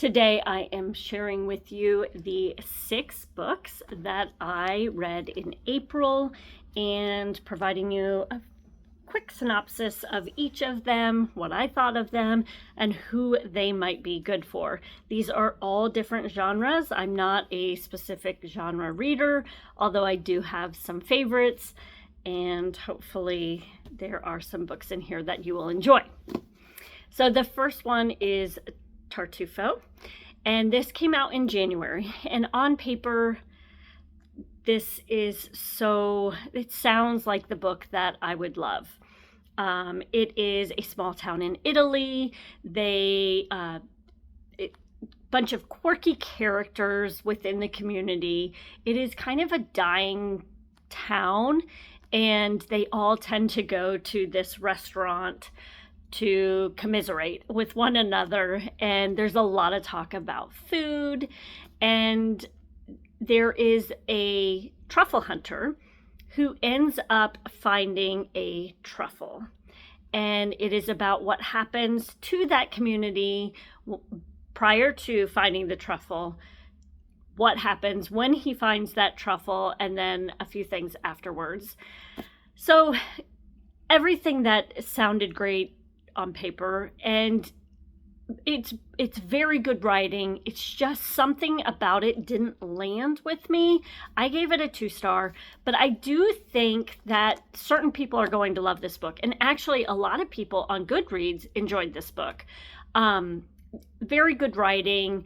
Today I am sharing with you the 6 books that I read in April and providing you a quick synopsis of each of them, what I thought of them, and who they might be good for. These are all different genres. I'm not a specific genre reader, although I do have some favorites, and hopefully there are some books in here that you will enjoy. So the first one is Tartufo, and this came out in January, and on paper this is it sounds like the book that I would love. It is a small town in Italy. Bunch of quirky characters within the community. It is kind of a dying town, and they all tend to go to this restaurant to commiserate with one another, and there's a lot of talk about food, and there is a truffle hunter who ends up finding a truffle, and it is about what happens to that community prior to finding the truffle, what happens when he finds that truffle, and then a few things afterwards. So everything that sounded great on paper, and it's very good writing. It's just something about it didn't land with me. I gave it a 2-star, but I do think that certain people are going to love this book, and actually a lot of people on Goodreads enjoyed this book. Very good writing.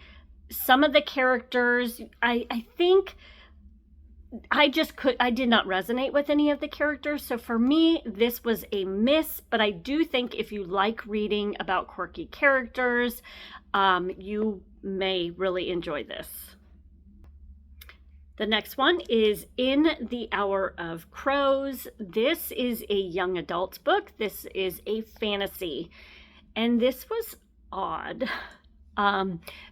Some of the characters, I think I did not resonate with any of the characters. So for me, this was a miss, but I do think if you like reading about quirky characters, you may really enjoy this. The next one is In the Hour of Crows. This is a young adult book. This is a fantasy, and this was odd.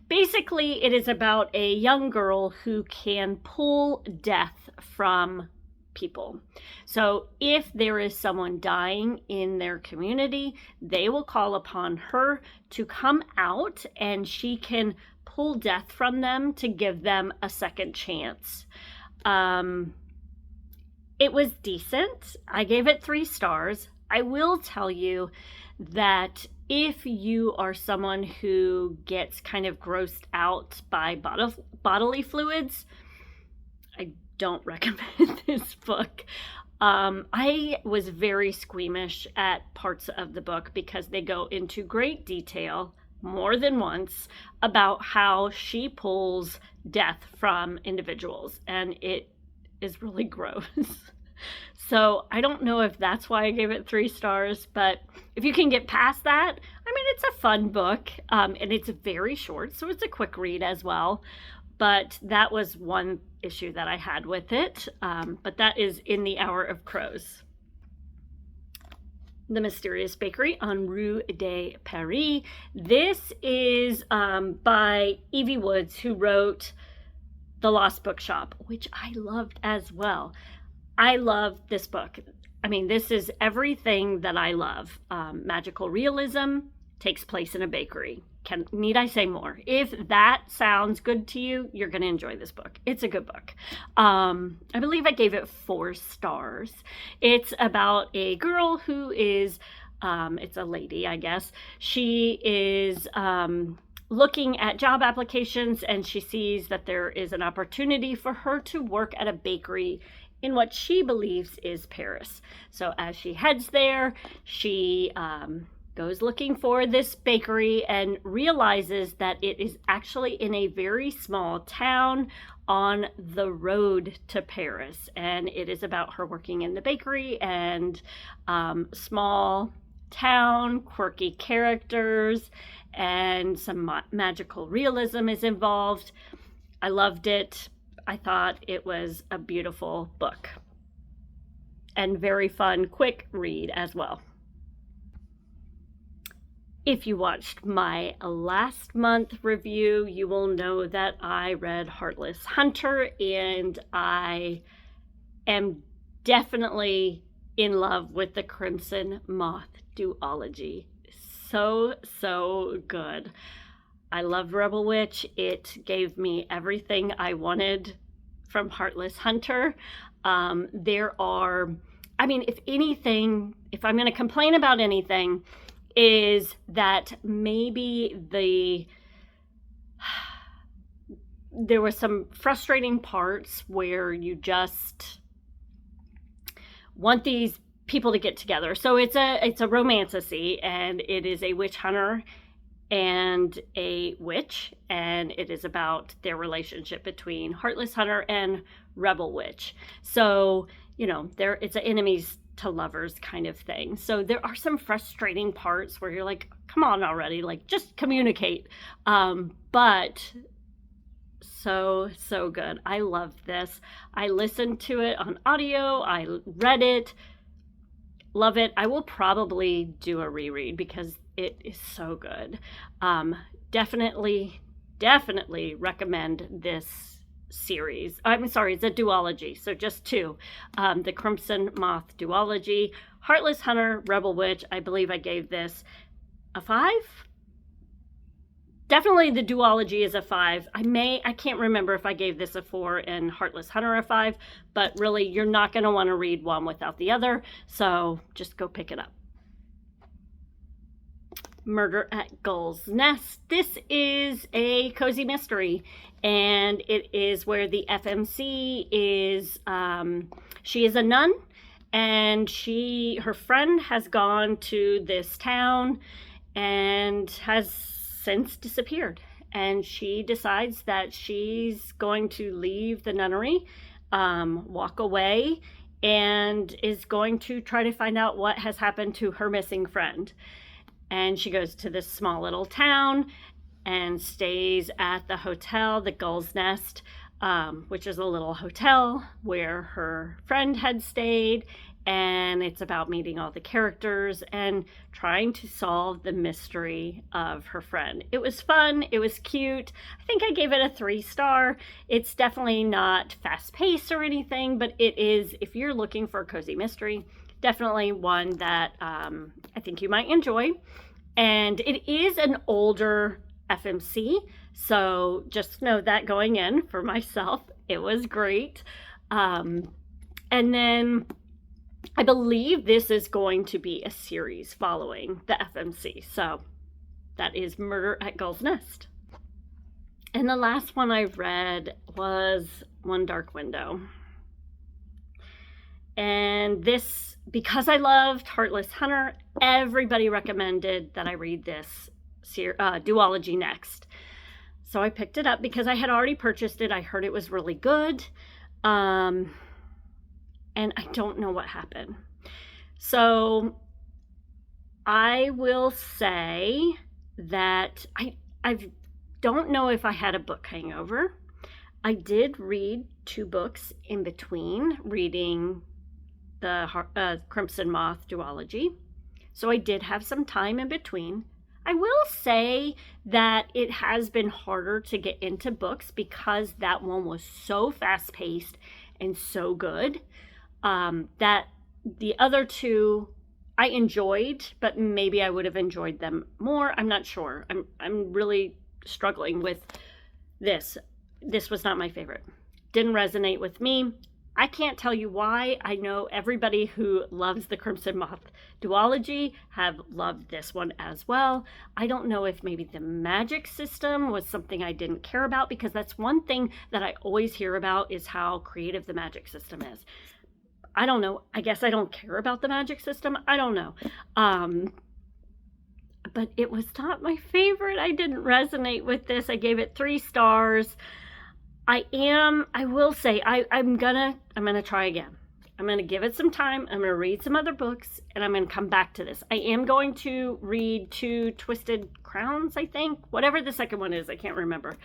Basically, it is about a young girl who can pull death from people. So if there is someone dying in their community, they will call upon her to come out, and she can pull death from them to give them a second chance. It was decent. I gave it 3 stars. I will tell you that if you are someone who gets kind of grossed out by bodily fluids, I don't recommend this book. I was very squeamish at parts of the book because they go into great detail more than once about how she pulls death from individuals, and it is really gross. So I don't know if that's why I gave it 3 stars, but if you can get past that, I mean, it's a fun book, and it's very short, so it's a quick read as well. But that was one issue that I had with it, but that is In the Hour of Crows. The Mysterious Bakery on Rue de Paris. This is by Evie Woods, who wrote The Lost Bookshop, which I loved as well. I love this book. I mean, this is everything that I love. Magical realism, takes place in a bakery. Need I say more? If that sounds good to you, you're going to enjoy this book. It's a good book. I believe I gave it 4 stars. It's about a girl who is, it's a lady, I guess. She is looking at job applications, and she sees that there is an opportunity for her to work at a bakery in what she believes is Paris. So as she heads there, she goes looking for this bakery and realizes that it is actually in a very small town on the road to Paris. And it is about her working in the bakery, and small town, quirky characters, and some magical realism is involved. I loved it. I thought it was a beautiful book and very fun, quick read as well. If you watched my last month review, you will know that I read Heartless Hunter, and I am definitely in love with the Crimson Moth duology. So good. I love Rebel Witch. It gave me everything I wanted from Heartless Hunter. There are, I mean, if anything, if I'm going to complain about anything, is that maybe there were some frustrating parts where you just want these people to get together. So it's a romantasy, and it is a witch hunter and a witch, and it is about their relationship between Heartless Hunter and Rebel Witch. So, you know, it's an enemies to lovers kind of thing. So there are some frustrating parts where you're like, come on already, like just communicate. But so good. I love this. I listened to it on audio. I read it. Love it. I will probably do a reread because it is so good. Definitely recommend this series. I'm sorry, it's a duology, so just two. The Crimson Moth duology. Heartless Hunter, Rebel Witch. I believe I gave this a 5. Definitely the duology is a 5. I can't remember if I gave this a 4 and Heartless Hunter a 5, but really you're not going to want to read one without the other, so just go pick it up. Murder at Gull's Nest. This is a cozy mystery, and it is where the FMC is, she is a nun, and her friend has gone to this town and has since disappeared, and she decides that she's going to leave the nunnery, walk away, and is going to try to find out what has happened to her missing friend. And she goes to this small little town and stays at the hotel, the Gull's Nest, which is a little hotel where her friend had stayed. And it's about meeting all the characters and trying to solve the mystery of her friend. It was fun. It was cute. I think I gave it a 3-star. It's definitely not fast-paced or anything, but it is, if you're looking for a cozy mystery, definitely one that I think you might enjoy. And it is an older FMC, so just know that going in for myself. It was great. And then I believe this is going to be a series following the FMC. So that is Murder at Gull's Nest. And the last one I read was One Dark Window. And this, because I loved Heartless Hunter, everybody recommended that I read this duology next. So I picked it up because I had already purchased it. I heard it was really good. And I don't know what happened. So I will say that I don't know if I had a book hangover. I did read 2 books in between reading the Crimson Moth duology. So I did have some time in between. I will say that it has been harder to get into books because that one was so fast-paced and so good. That the other 2 I enjoyed, but maybe I would have enjoyed them more. I'm not sure. I'm really struggling with this. This was not my favorite. Didn't resonate with me. I can't tell you why. I know everybody who loves the Crimson Moth duology have loved this one as well. I don't know if maybe the magic system was something I didn't care about, because that's one thing that I always hear about is how creative the magic system is. I don't know. I guess I don't care about the magic system. I don't know. But it was not my favorite. I didn't resonate with this. I gave it 3 stars. I will say, I'm gonna try again. I'm gonna give it some time. I'm gonna read some other books, and I'm gonna come back to this. I am going to read 2 Twisted Crowns, I think. Whatever the second one is, I can't remember.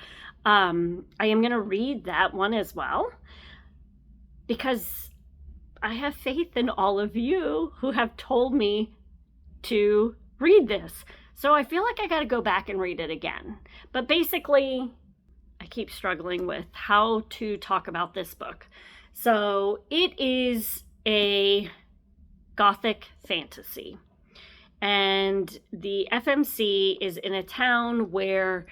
I am gonna read that one as well, because I have faith in all of you who have told me to read this. So I feel like I got to go back and read it again. But basically, I keep struggling with how to talk about this book. So it is a gothic fantasy. And the FMC is in a town where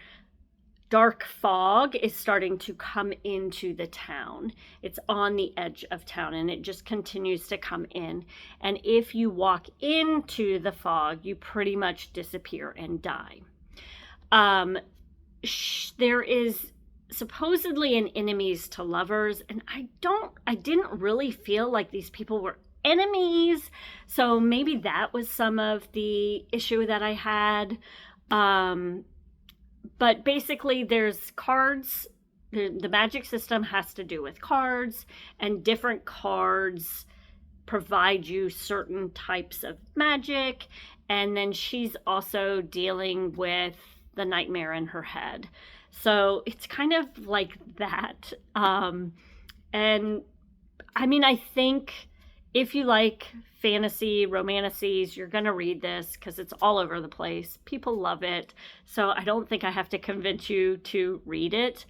dark fog is starting to come into the town. It's on the edge of town, and it just continues to come in. And if you walk into the fog, you pretty much disappear and die. There is supposedly an enemies to lovers, and I didn't really feel like these people were enemies, so maybe that was some of the issue that I had. But basically there's cards. The magic system has to do with cards, and different cards provide you certain types of magic. And then she's also dealing with the nightmare in her head. So it's kind of like that. And I mean, I think if you like fantasy, romantasies, you're going to read this because it's all over the place. People love it. So I don't think I have to convince you to read it.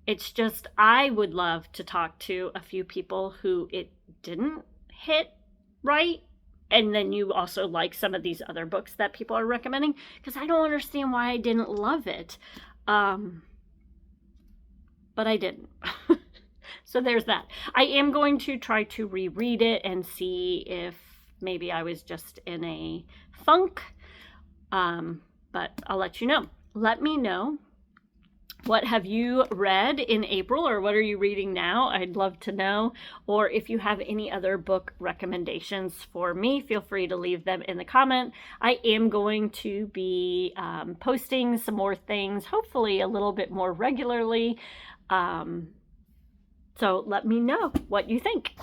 It's just, I would love to talk to a few people who it didn't hit right. And then you also like some of these other books that people are recommending, because I don't understand why I didn't love it. But I didn't. So there's that. I am going to try to reread it and see if maybe I was just in a funk. But I'll let you know. Let me know. What have you read in April, or what are you reading now? I'd love to know. Or if you have any other book recommendations for me, feel free to leave them in the comment. I am going to be posting some more things, hopefully a little bit more regularly. So let me know what you think.